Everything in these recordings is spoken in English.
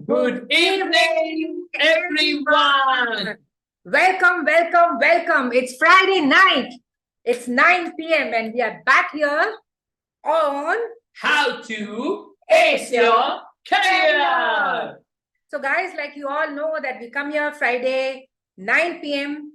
Good evening, everyone. Welcome, welcome, welcome. It's Friday night. It's 9 p.m. and we are back here on How to Ace Your Career. So guys, like you all know that we come here Friday, 9 p.m.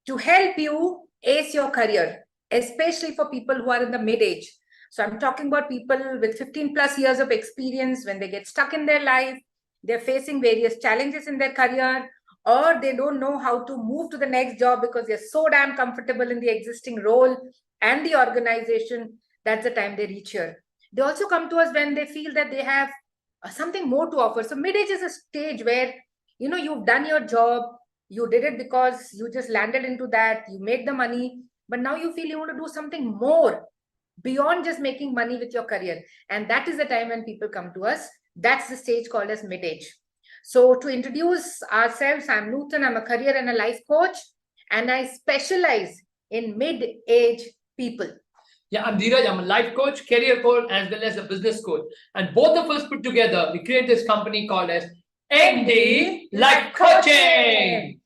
to help you ace your career, especially for people who are in the mid-age. So I'm talking about people with 15 plus years of experience. When they get stuck in their life, they're facing various challenges in their career, or they don't know how to move to the next job because they're so damn comfortable in the existing role and the organization. That's the time they reach here. They also come to us when they feel that they have something more to offer. So mid-age is a stage where, you've done your job, you did it because you just landed into that, you made the money, but now you feel you want to do something more beyond just making money with your career. And that is the time when people come to us. That's the stage called as mid-age. So to introduce ourselves, I'm Nutan. I'm a career and a life coach, and I specialize in mid-age people. Yeah, I'm Dheeraj. I'm a life coach, career coach, as well as a business coach. And both of us put together, we create this company called as MD Life Coaching.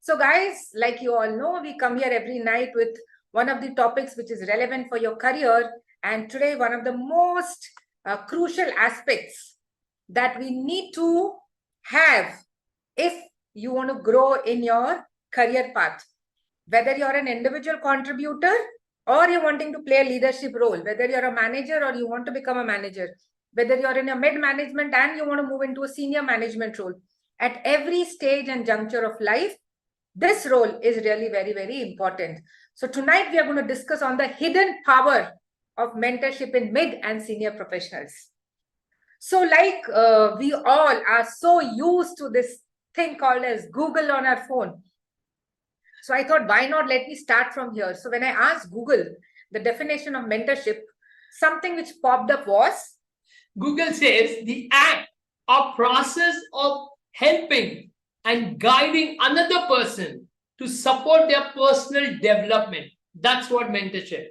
So guys, like you all know, we come here every night with one of the topics which is relevant for your career. And today, one of the most crucial aspects that we need to have if you want to grow in your career path, whether you're an individual contributor or you're wanting to play a leadership role, whether you're a manager or you want to become a manager, whether you're in a mid-management and you want to move into a senior management role, at every stage and juncture of life, this role is really very, very important. So tonight we are going to discuss on the hidden power of mentorship in mid and senior professionals. So like we all are so used to this thing called as Google on our phone. So I thought, why not let me start from here? So when I asked Google the definition of mentorship, something which popped up was, Google says the act or process of helping and guiding another person to support their personal development. That's what mentorship.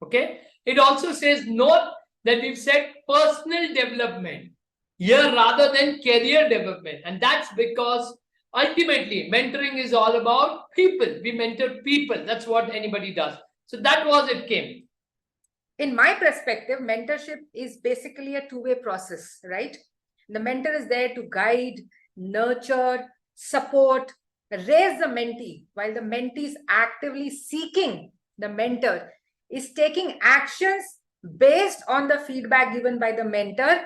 Okay. It also says, note that we've said personal development here rather than career development. And that's because ultimately mentoring is all about people. We mentor people. That's what anybody does. So that was it came. In my perspective, mentorship is basically a two-way process, right? The mentor is there to guide, nurture, support, raise the mentee, while the mentee is actively seeking the mentor, is taking actions based on the feedback given by the mentor,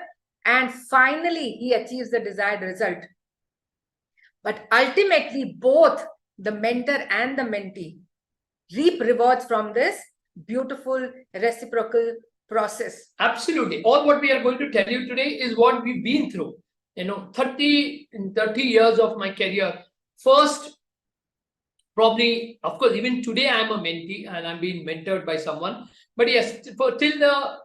and finally he achieves the desired result. But ultimately, both the mentor and the mentee reap rewards from this beautiful reciprocal process. Absolutely. All what we are going to tell you today is what we've been through. 30 years of my career. First, probably, of course, even today I'm a mentee and I'm being mentored by someone. But yes, till the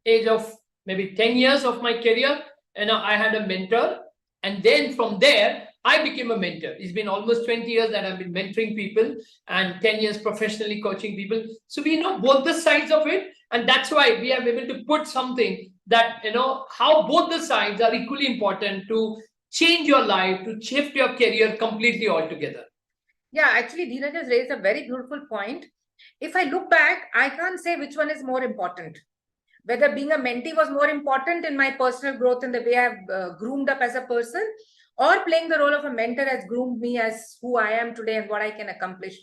age of maybe 10 years of my career, I had a mentor. And then from there, I became a mentor. It's been almost 20 years that I've been mentoring people and 10 years professionally coaching people. So we know both the sides of it. And that's why we are able to put something that, how both the sides are equally important to change your life, to shift your career completely altogether. Yeah, actually, Dheeraj has raised a very beautiful point. If I look back, I can't say which one is more important. Whether being a mentee was more important in my personal growth and the way I've groomed up as a person, or playing the role of a mentor has groomed me as who I am today and what I can accomplish.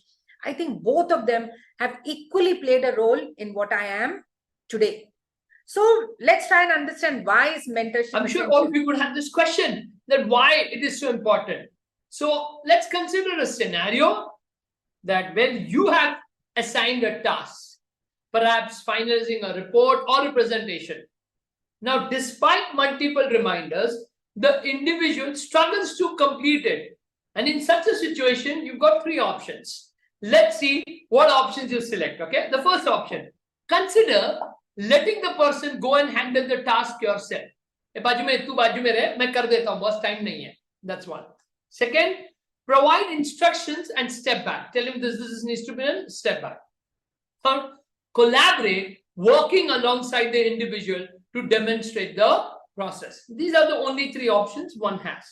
I think both of them have equally played a role in what I am today. So let's try and understand why is mentorship. I'm sure all of you would have this question that why it is so important. So let's consider a scenario that when you have assigned a task, perhaps finalizing a report or a presentation. Now, despite multiple reminders, the individual struggles to complete it. And in such a situation, you've got three options. Let's see what options you select. Okay. The first option, consider letting the person go and handle the task yourself. That's one. Second, provide instructions and step back. Tell him this needs to be done, step back. Third, collaborate, working alongside the individual to demonstrate the process. These are the only three options one has.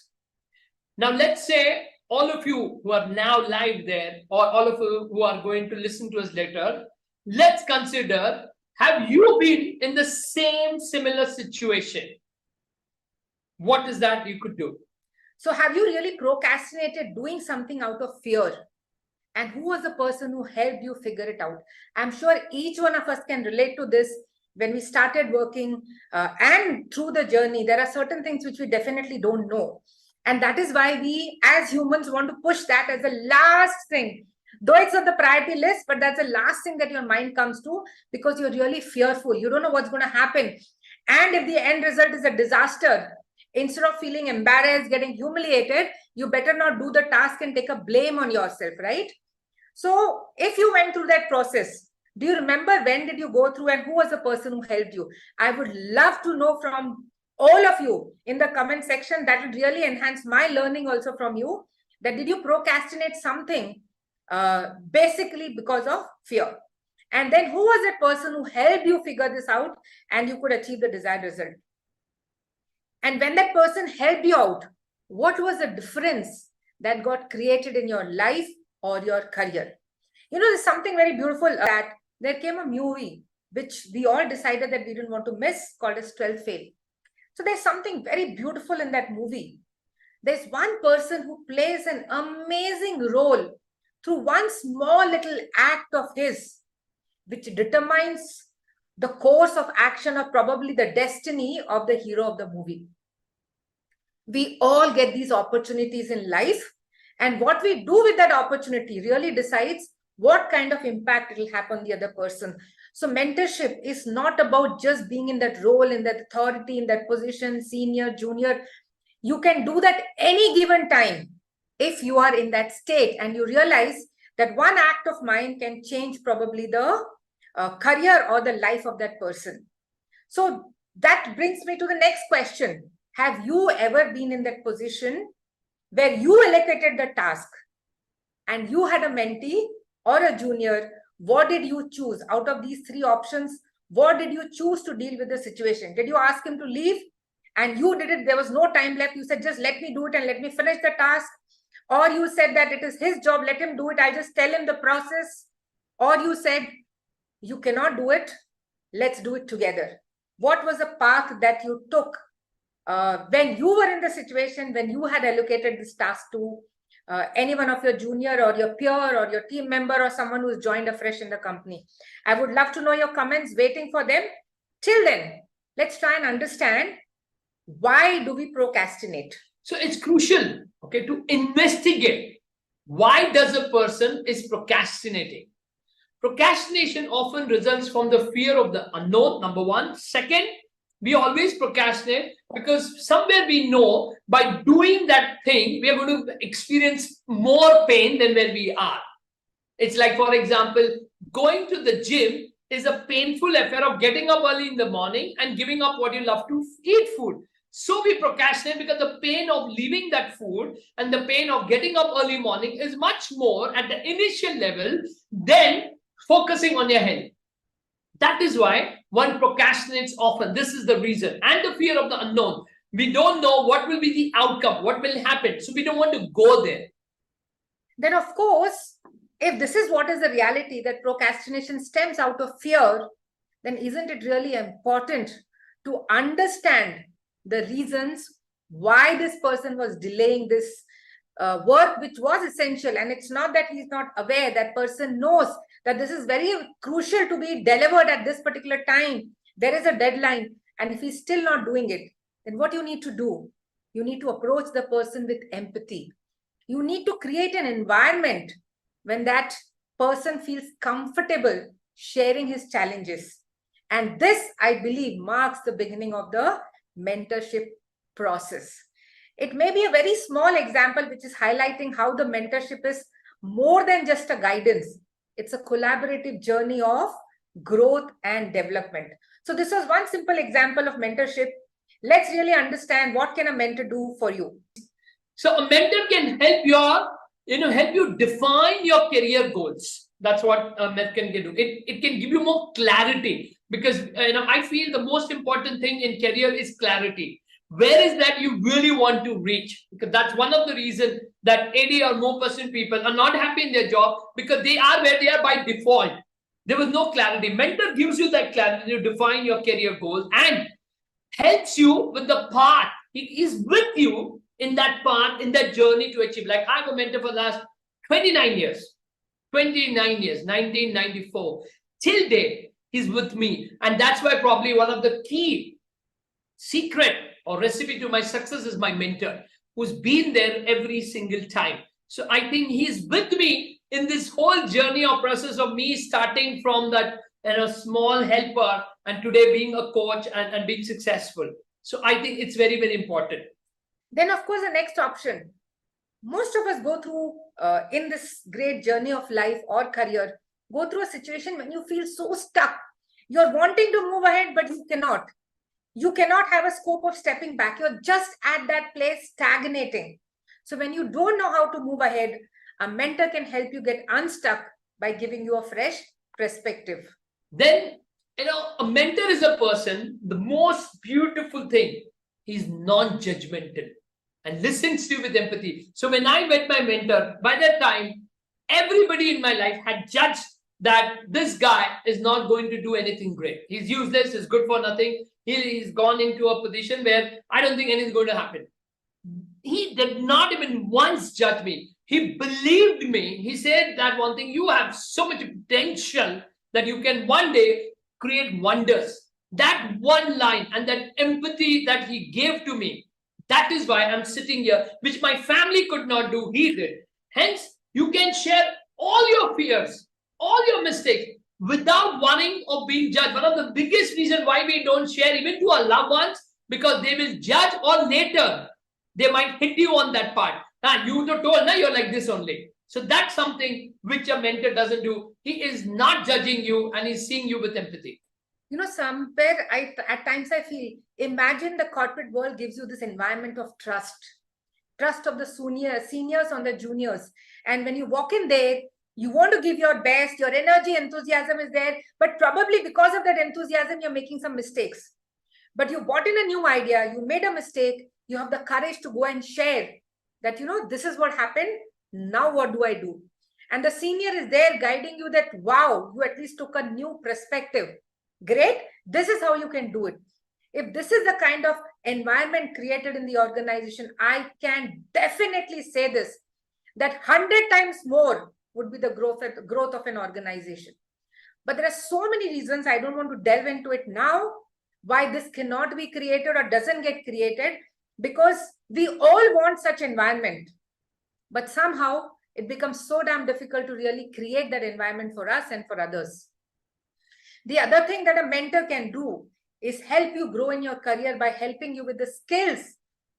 Now, let's say all of you who are now live there, or all of you who are going to listen to us later, let's consider, have you been in the same similar situation? What is that you could do? So have you really procrastinated doing something out of fear? And who was the person who helped you figure it out? I'm sure each one of us can relate to this. When we started working and through the journey, there are certain things which we definitely don't know. And that is why we as humans want to push that as the last thing. Though it's on the priority list, but that's the last thing that your mind comes to, because you're really fearful. You don't know what's going to happen. And if the end result is a disaster, instead of feeling embarrassed, getting humiliated, you better not do the task and take a blame on yourself, right? So if you went through that process, do you remember when did you go through and who was the person who helped you? I would love to know from all of you in the comment section. That would really enhance my learning also from you. That did you procrastinate something basically because of fear? And then who was that person who helped you figure this out and you could achieve the desired result? And when that person helped you out, what was the difference that got created in your life or your career? You know, there's something very beautiful that there came a movie which we all decided that we didn't want to miss, called as 12th Fail. So there's something very beautiful in that movie. There's one person who plays an amazing role through one small little act of his, which determines the course of action or probably the destiny of the hero of the movie. We all get these opportunities in life, and what we do with that opportunity really decides what kind of impact it will have on the other person. So mentorship is not about just being in that role, in that authority, in that position, senior, junior. You can do that any given time if you are in that state and you realize that one act of mine can change probably the career or the life of that person. So that brings me to the next question. Have you ever been in that position where you allocated the task and you had a mentee or a junior? What did you choose out of these three options? What did you choose to deal with the situation? Did you ask him to leave and you did it? There was no time left. You said, just let me do it and let me finish the task. Or you said that it is his job, let him do it. I just tell him the process. Or you said, you cannot do it. Let's do it together. What was the path that you took when you were in the situation, when you had allocated this task to any one of your junior or your peer or your team member or someone who's joined afresh in the company? I would love to know your comments, waiting for them. Till then, let's try and understand, why do we procrastinate? So it's crucial, okay, to investigate why does a person is procrastinating. Procrastination often results from the fear of the unknown, number one. Second, we always procrastinate because somewhere we know by doing that thing, we are going to experience more pain than where we are. It's like, for example, going to the gym is a painful affair of getting up early in the morning and giving up what you love to eat food. So we procrastinate because the pain of leaving that food and the pain of getting up early morning is much more at the initial level than focusing on your health. That is why one procrastinates often. This is the reason. And the fear of the unknown. We don't know what will be the outcome, what will happen. So we don't want to go there. Then, of course, if this is what is the reality, that procrastination stems out of fear, then isn't it really important to understand the reasons why this person was delaying this work, which was essential? And it's not that he's not aware. That person knows that this is very crucial to be delivered at this particular time. There is a deadline. And if he's still not doing it, then what you need to do? You need to approach the person with empathy. You need to create an environment when that person feels comfortable sharing his challenges. And this, I believe, marks the beginning of the mentorship process. It may be a very small example which is highlighting how the mentorship is more than just a guidance. It's a collaborative journey of growth and development. So this was one simple example of mentorship. Let's really understand, what can a mentor do for you? So a mentor can help help you define your career goals. That's what a mentor can do. It can give you more clarity, because I feel the most important thing in career is clarity. where is that you really want to reach? Because that's one of the reasons that 80 or more percent people are not happy in their job, because they are where they are by default. There was no clarity. Mentor gives you that clarity to define your career goals and helps you with the path. He is with you in that path, in that journey to achieve. Like I have a mentor for the last 29 years. 29 years, 1994. Till date, he's with me. And that's why probably one of the key secret or recipe to my success is my mentor, who's been there every single time. So I think he's with me in this whole journey or process of me starting from that small helper and today being a coach and being successful. So I think it's very, very important. Then, of course, the next option. Most of us go through, in this great journey of life or career, go through a situation when you feel so stuck. You're wanting to move ahead, but you cannot. You cannot have a scope of stepping back. You're just at that place stagnating. So when you don't know how to move ahead, a mentor can help you get unstuck by giving you a fresh perspective. Then, a mentor is a person, the most beautiful thing, he's non-judgmental and listens to you with empathy. So when I met my mentor, by that time, everybody in my life had judged that this guy is not going to do anything great. He's useless, he's good for nothing. He's gone into a position where I don't think anything's going to happen. He did not even once judge me. He believed me. He said that one thing, you have so much potential that you can one day create wonders. That one line and that empathy that he gave to me, that is why I'm sitting here, which my family could not do, he did. Hence, you can share all your fears, all your mistakes without worrying or being judged. One of the biggest reasons why we don't share even to our loved ones, because they will judge, or later they might hit you on that part. You told, now you're like this only. So that's something which a mentor doesn't do. He is not judging you and he's seeing you with empathy. Somewhere at times I feel, imagine the corporate world gives you this environment of trust of the seniors on the juniors. And when you walk in there, you want to give your best, your energy, enthusiasm is there, but probably because of that enthusiasm, you're making some mistakes. But you bought in a new idea, you made a mistake, you have the courage to go and share that, this is what happened, now what do I do? And the senior is there guiding you that, wow, you at least took a new perspective. Great, this is how you can do it. If this is the kind of environment created in the organization, I can definitely say this, that 100 times more would be the growth of an organization. But there are so many reasons, I don't want to delve into it now, why this cannot be created or doesn't get created, because we all want such environment. But somehow it becomes so damn difficult to really create that environment for us and for others. The other thing that a mentor can do is help you grow in your career by helping you with the skills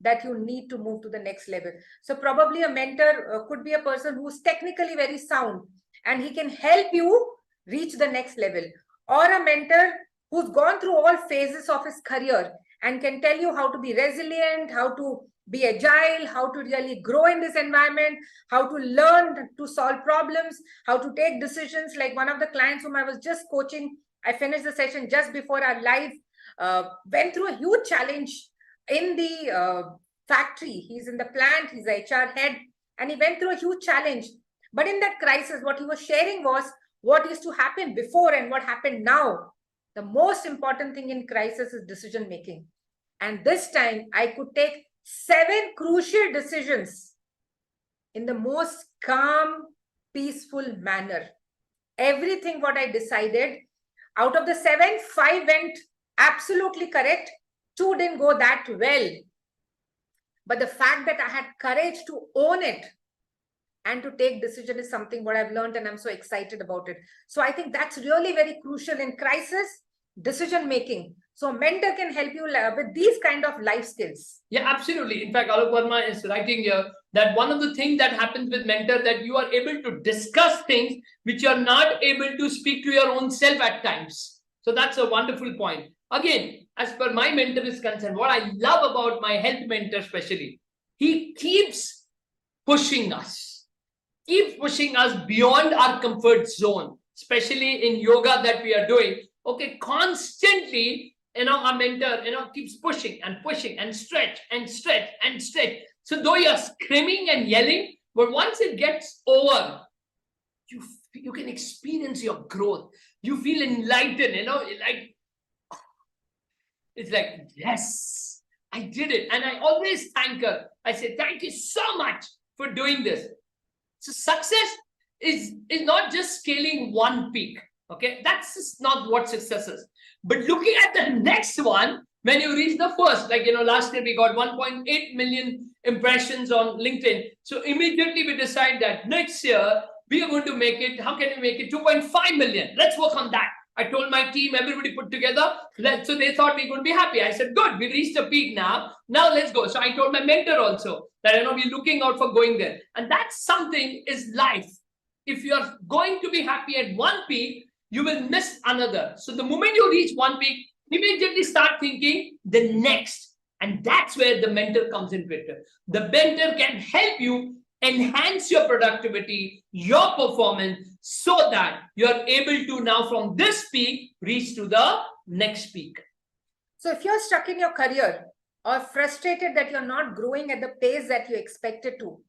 that you need to move to the next level. So probably a mentor could be a person who's technically very sound and he can help you reach the next level. Or a mentor who's gone through all phases of his career and can tell you how to be resilient, how to be agile, how to really grow in this environment, how to learn to solve problems, how to take decisions. Like one of the clients whom I was just coaching, I finished the session just before our live, went through a huge challenge in the factory. He's in the plant, he's the HR head, and he went through a huge challenge. But in that crisis, what he was sharing was what used to happen before and what happened now. The most important thing in crisis is decision making. And this time I could take 7 crucial decisions in the most calm, peaceful manner. Everything what I decided, out of the 7, 5 went absolutely correct. 2 didn't go that well. But the fact that I had courage to own it and to take decision is something what I've learned, and I'm so excited about it. So I think that's really very crucial in crisis, decision making. So a mentor can help you with these kind of life skills. Yeah, absolutely. In fact, Alok Verma is writing here that one of the things that happens with mentor, that you are able to discuss things which you are not able to speak to your own self at times. So that's a wonderful point. Again, as per my mentor is concerned, what I love about my health mentor especially, he keeps pushing us beyond our comfort zone, especially in yoga that we are doing. Okay, constantly our mentor, keeps pushing and pushing and stretch and stretch and stretch. So though you're screaming and yelling, but once it gets over, you can experience your growth. You feel enlightened, like it's like, yes, I did it. And I always thank her. I say, thank you so much for doing this. So success is not just scaling one peak. Okay, that's just not what success is. But looking at the next one, when you reach the first, like, last year we got 1.8 million impressions on LinkedIn. So immediately we decide that next year we are going to make it. How can we make it 2.5 million? Let's work on that. I told my team, everybody put together. So they thought we are going to be happy. I said, good, we reached a peak now. Now let's go. So I told my mentor also that, we're looking out for going there. And that's something is life. If you're going to be happy at one peak, you will miss another. So the moment you reach one peak, immediately start thinking the next. And that's where the mentor comes in picture. The mentor can help you enhance your productivity, your performance, so that you're able to now from this peak reach to the next peak. So if you're stuck in your career or frustrated that you're not growing at the pace that you expected to,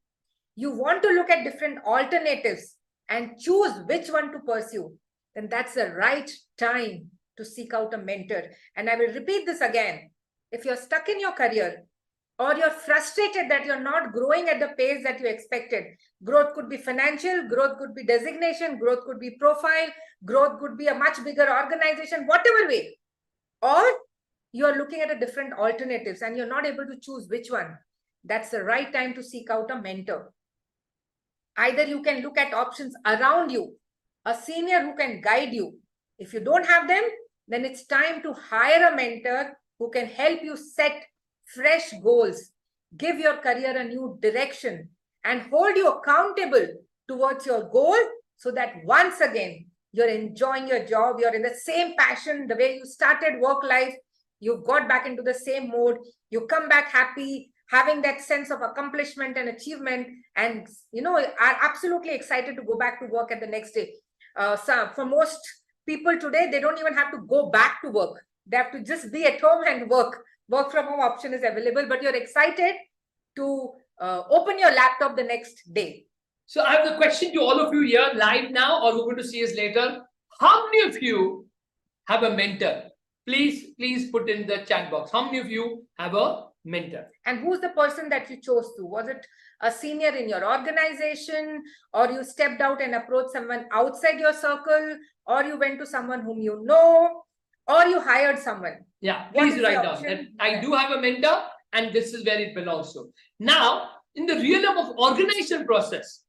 you want to look at different alternatives and choose which one to pursue, then that's the right time to seek out a mentor. And I will repeat this again. If you're stuck in your career or you're frustrated that you're not growing at the pace that you expected, growth could be financial, growth could be designation, growth could be profile, growth could be a much bigger organization, whatever way, or you're looking at a different alternatives and you're not able to choose which one, that's the right time to seek out a mentor. Either you can look at options around you, a senior who can guide you. If you don't have them, then it's time to hire a mentor who can help you set fresh goals, give your career a new direction, and hold you accountable towards your goal so that once again, you're enjoying your job, you're in the same passion, the way you started work life, you got back into the same mode, you come back happy, having that sense of accomplishment and achievement, and are absolutely excited to go back to work at the next day. So for most people today, they don't even have to go back to work. They have to just be at home and work. Work from home option is available, but you're excited to open your laptop the next day. So I have the question to all of you here live now, or who are going to see us later. How many of you have a mentor? Please put in the chat box. How many of you have a mentor? And who's the person that you chose to? Was it a senior in your organization, or you stepped out and approached someone outside your circle, or you went to someone whom you know, or you hired someone? Yeah, please write down that I do have a mentor and this is where it belongs to. Now, in the realm of organization process,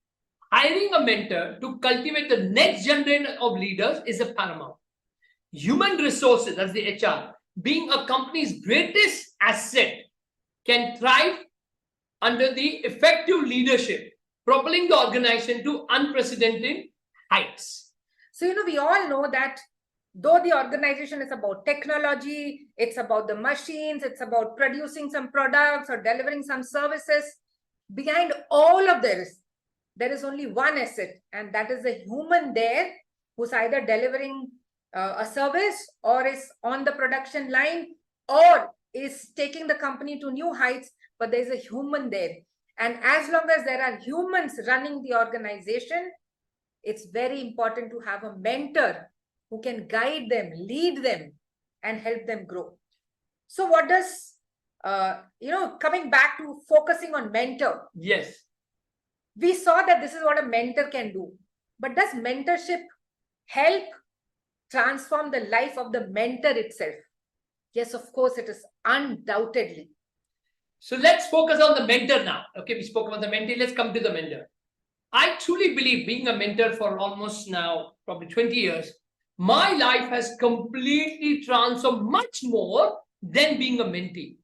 hiring a mentor to cultivate the next generation of leaders is a paramount. Human resources, that's the HR, being a company's greatest asset, can thrive under the effective leadership, propelling the organization to unprecedented heights. So, we all know that though the organization is about technology, it's about the machines, it's about producing some products or delivering some services, behind all of this, there is only one asset, and that is the human there who's either delivering a service or is on the production line or is taking the company to new heights, but there's a human there. And as long as there are humans running the organization, it's very important to have a mentor who can guide them, lead them, and help them grow. So what does, coming back to focusing on mentor. Yes. We saw that this is what a mentor can do. But does mentorship help transform the life of the mentor itself? Yes, of course, it is undoubtedly. So let's focus on the mentor now. Okay, we spoke about the mentee. Let's come to the mentor. I truly believe, being a mentor for almost now, probably 20 years, my life has completely transformed much more than being a mentee.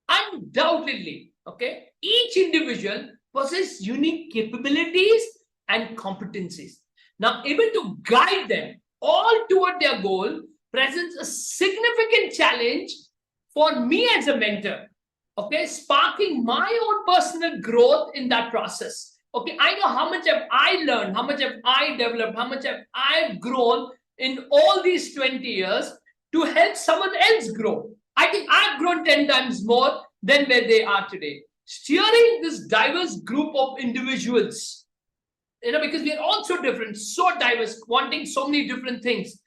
Undoubtedly, okay, each individual possesses unique capabilities and competencies. Now, able to guide them all toward their goal presents a significant challenge for me as a mentor, okay, sparking my own personal growth in that process. Okay, I know how much have I learned, how much have I developed, how much have I grown in all these 20 years to help someone else grow. I think I've grown 10 times more than where they are today. Steering this diverse group of individuals, because we are all so different, so diverse, wanting so many different things,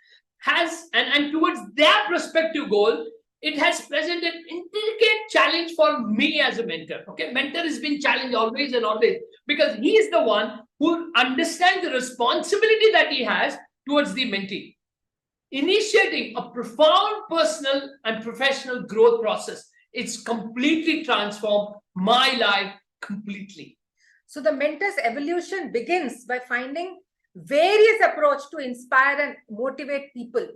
and towards their prospective goal, it has presented an intricate challenge for me as a mentor. Okay, mentor has been challenged always and always, because he is the one who understands the responsibility that he has towards the mentee. Initiating a profound personal and professional growth process, it's completely transformed my life completely. So the mentor's evolution begins by finding various approach to inspire and motivate people.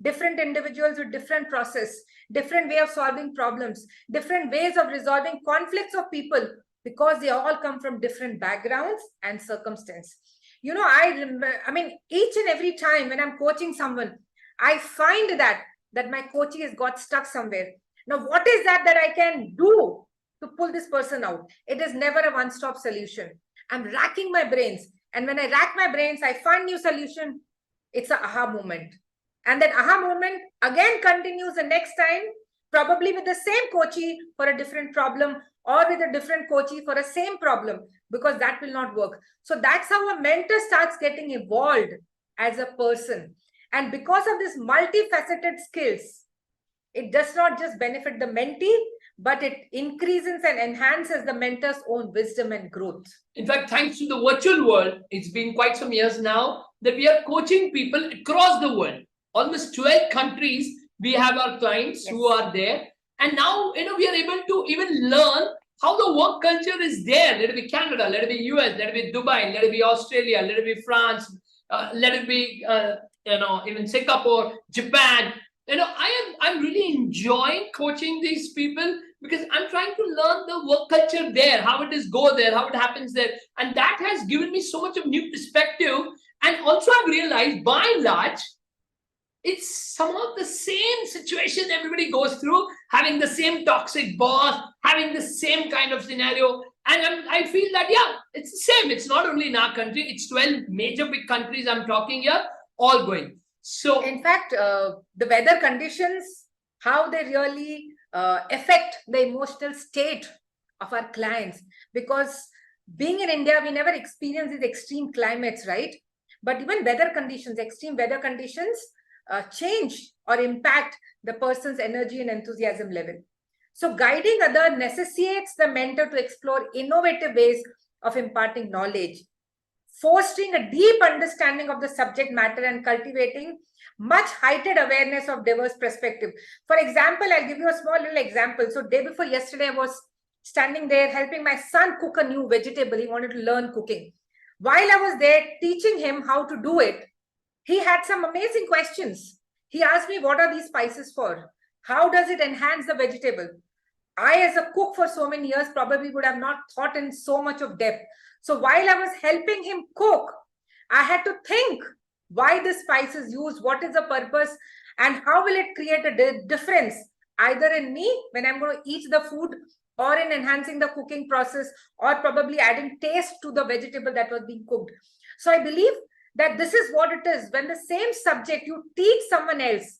Different individuals with different process, different way of solving problems, different ways of resolving conflicts of people, because they all come from different backgrounds and circumstances. I remember, each and every time when I'm coaching someone, I find that my coaching has got stuck somewhere. Now, what is that I can do to pull this person out? It is never a one-stop solution. I'm racking my brains. And when I rack my brains, I find new solution. It's an aha moment. And that aha moment again continues the next time, probably with the same coachee for a different problem, or with a different coachee for a same problem, because that will not work. So that's how a mentor starts getting evolved as a person. And because of this multifaceted skills, it does not just benefit the mentee, but it increases and enhances the mentor's own wisdom and growth. In fact, thanks to the virtual world, it's been quite some years now that we are coaching people across the world. Almost 12 countries, we have our clients who are there. And now, we are able to even learn how the work culture is there. Let it be Canada, let it be US, let it be Dubai, let it be Australia, let it be France, let it be, even Singapore, Japan. I'm really enjoying coaching these people, because I'm trying to learn the work culture there, how it is go there, how it happens there. And that has given me so much of new perspective. And also I've realized, by and large, it's some of the same situation everybody goes through, having the same toxic boss, having the same kind of scenario. And I feel that, it's the same. It's not only in our country, it's 12 major big countries I'm talking here, all going. So in fact, the weather conditions, how they really affect the emotional state of our clients, because being in India, we never experience these extreme climates, right? But even weather conditions, extreme weather conditions change or impact the person's energy and enthusiasm level. So guiding others necessitates the mentor to explore innovative ways of imparting knowledge, fostering a deep understanding of the subject matter, and cultivating much heightened awareness of diverse perspective. For example, I'll give you a small little example. So day before yesterday, I was standing there helping my son cook a new vegetable. He wanted to learn cooking. While I was there teaching him how to do it, he had some amazing questions. He asked me, what are these spices for? How does it enhance the vegetable? I, as a cook for so many years, probably would have not thought in so much of depth. So while I was helping him cook, I had to think why the spice is used, what is the purpose, and how will it create a difference either in me when I'm going to eat the food, or in enhancing the cooking process, or probably adding taste to the vegetable that was being cooked. So I believe that this is what it is. When the same subject you teach someone else,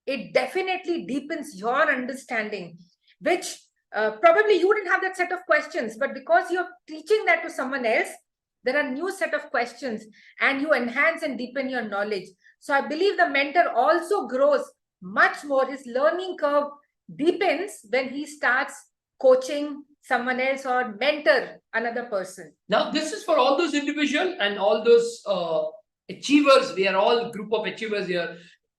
it definitely deepens your understanding, which probably you didn't have that set of questions, but because you're teaching that to someone else, there are new set of questions, and you enhance and deepen your knowledge. So I believe the mentor also grows much more. His learning curve deepens when he starts coaching someone else or mentor another person. Now, this is for all those individuals and all those achievers. We are all group of achievers here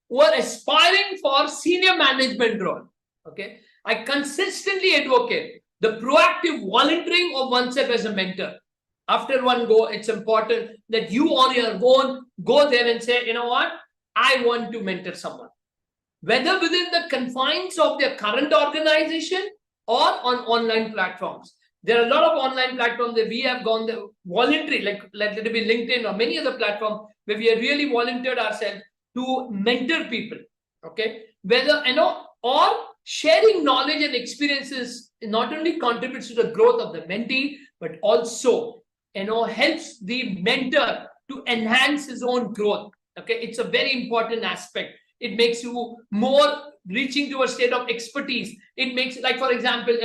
who are aspiring for senior management role. Okay, I consistently advocate the proactive volunteering of oneself as a mentor. After one go, it's important that you on your own go there and say, you know what, I want to mentor someone, whether within the confines of their current organization or on online platforms. There are a lot of online platforms that we have gone there voluntary, like let it be LinkedIn or many other platforms where we have really volunteered ourselves to mentor people. Okay, whether or sharing knowledge and experiences not only contributes to the growth of the mentee, but also helps the mentor to enhance his own growth. Okay, it's a very important aspect. It makes you more reaching to a state of expertise. It makes, like, for example,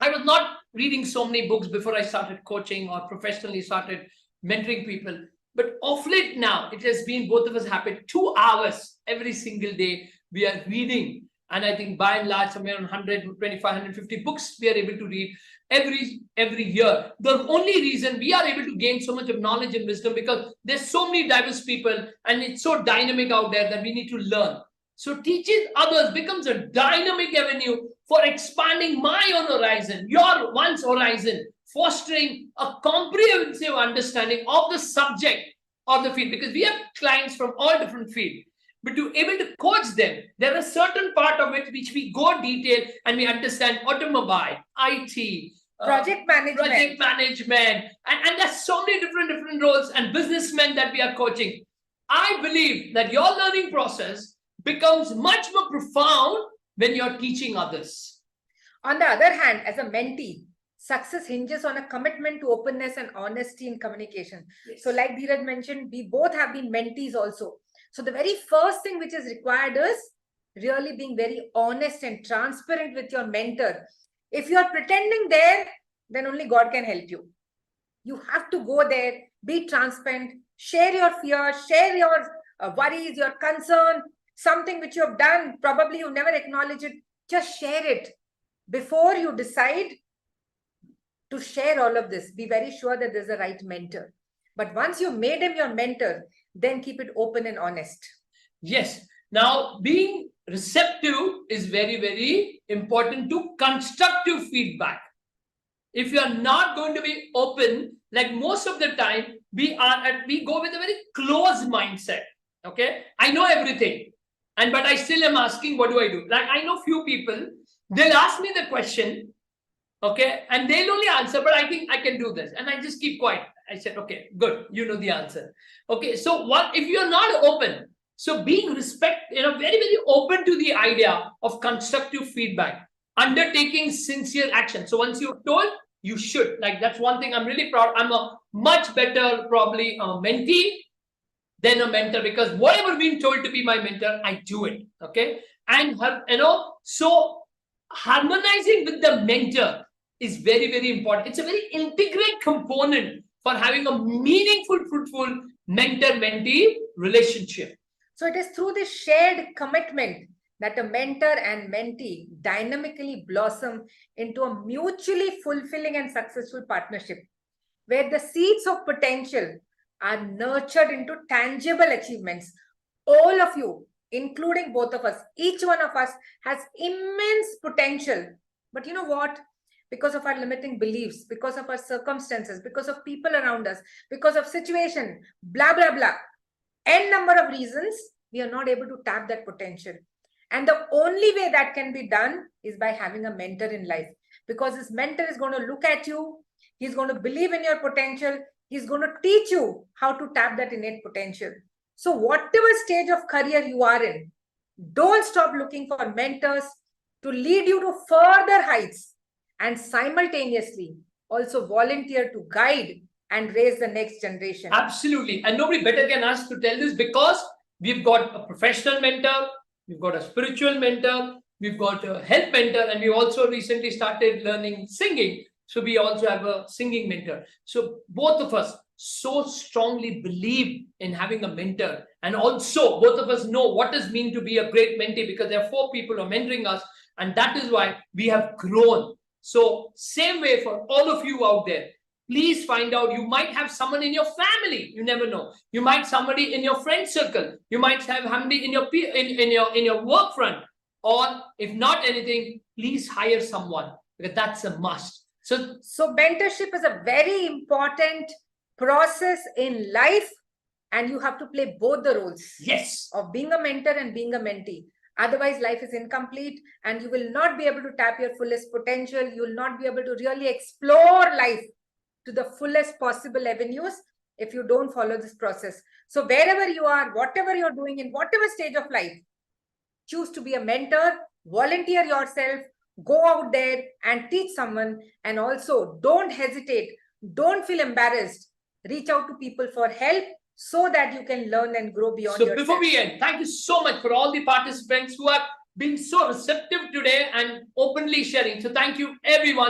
I was not reading so many books before I started coaching or professionally started mentoring people. But of late now, it has been both of us happy. 2 hours every single day we are reading. And I think by and large, somewhere around 125, 150 books we are able to read every year. The only reason we are able to gain so much of knowledge and wisdom because there's so many diverse people and it's so dynamic out there that we need to learn. So teaching others becomes a dynamic avenue for expanding my own horizon, your one's horizon, fostering a comprehensive understanding of the subject or the field, because we have clients from all different fields. But to able to coach them, there are certain part of it which we go detail and we understand automobile, IT, project management, and there's so many different roles and businessmen that we are coaching. I believe that your learning process becomes much more profound when you're teaching others. On the other hand, as a mentee, success hinges on a commitment to openness and honesty in communication. Yes. So like Dheeraj mentioned, we both have been mentees also. So the very first thing which is required is really being very honest and transparent with your mentor. If you're pretending there, then only God can help you. You have to go there, be transparent, share your fears, share your worries, your concern, something which you have done, probably you never acknowledge it, just share it. Before you decide to share all of this, be very sure that there's a right mentor. But once you made him your mentor, then keep it open and honest. Yes. Now, being receptive is very, very important to constructive feedback. If you are not going to be open, like most of the time, we go with a very closed mindset. Okay, I know everything, but I still am asking, what do I do? Like, I know few people, they'll ask me the question, okay, and they'll only answer, but I think I can do this, and I just keep quiet. I said, okay, good, you know the answer. Okay, so what if you're not open? So being very, very open to the idea of constructive feedback, undertaking sincere action. So once you're told, you should. Like, that's one thing I'm really proud. I'm a much better, probably, a mentee than a mentor, because whatever being told to be my mentor, I do it. Okay, and so harmonizing with the mentor is very, very important. It's a very integrate component for having a meaningful, fruitful mentor-mentee relationship. So it is through this shared commitment that a mentor and mentee dynamically blossom into a mutually fulfilling and successful partnership, where the seeds of potential are nurtured into tangible achievements. All of you, including both of us, each one of us has immense potential. But you know what? Because of our limiting beliefs, because of our circumstances, because of people around us, because of situation, blah, blah, blah, n number of reasons, we are not able to tap that potential. And the only way that can be done is by having a mentor in life, because this mentor is going to look at you. He's going to believe in your potential. He's going to teach you how to tap that innate potential. So whatever stage of career you are in, don't stop looking for mentors to lead you to further heights, and simultaneously also volunteer to guide and raise the next generation. Absolutely. And nobody better can ask to tell this, because we've got a professional mentor, we've got a spiritual mentor, we've got a health mentor, and we also recently started learning singing. So we also have a singing mentor. So both of us so strongly believe in having a mentor. And also both of us know what does mean to be a great mentee, because there are 4 people who are mentoring us. And that is why we have grown. So same way for all of you out there, please find out. You might have someone in your family, you never know. You might somebody in your friend circle. You might have somebody in your work front. Or if not anything, please hire someone, because that's a must. So mentorship is a very important process in life, and you have to play both the roles. Yes. Of being a mentor and being a mentee. Otherwise, life is incomplete, and you will not be able to tap your fullest potential. You will not be able to really explore life to the fullest possible avenues if you don't follow this process. So wherever you are, whatever you're doing, in whatever stage of life, choose to be a mentor, volunteer yourself, go out there and teach someone. And also don't hesitate, don't feel embarrassed. Reach out to people for help so that you can learn and grow beyond So yourself. before we end, thank you so much for all the participants who have been so receptive today and openly sharing. So thank you everyone.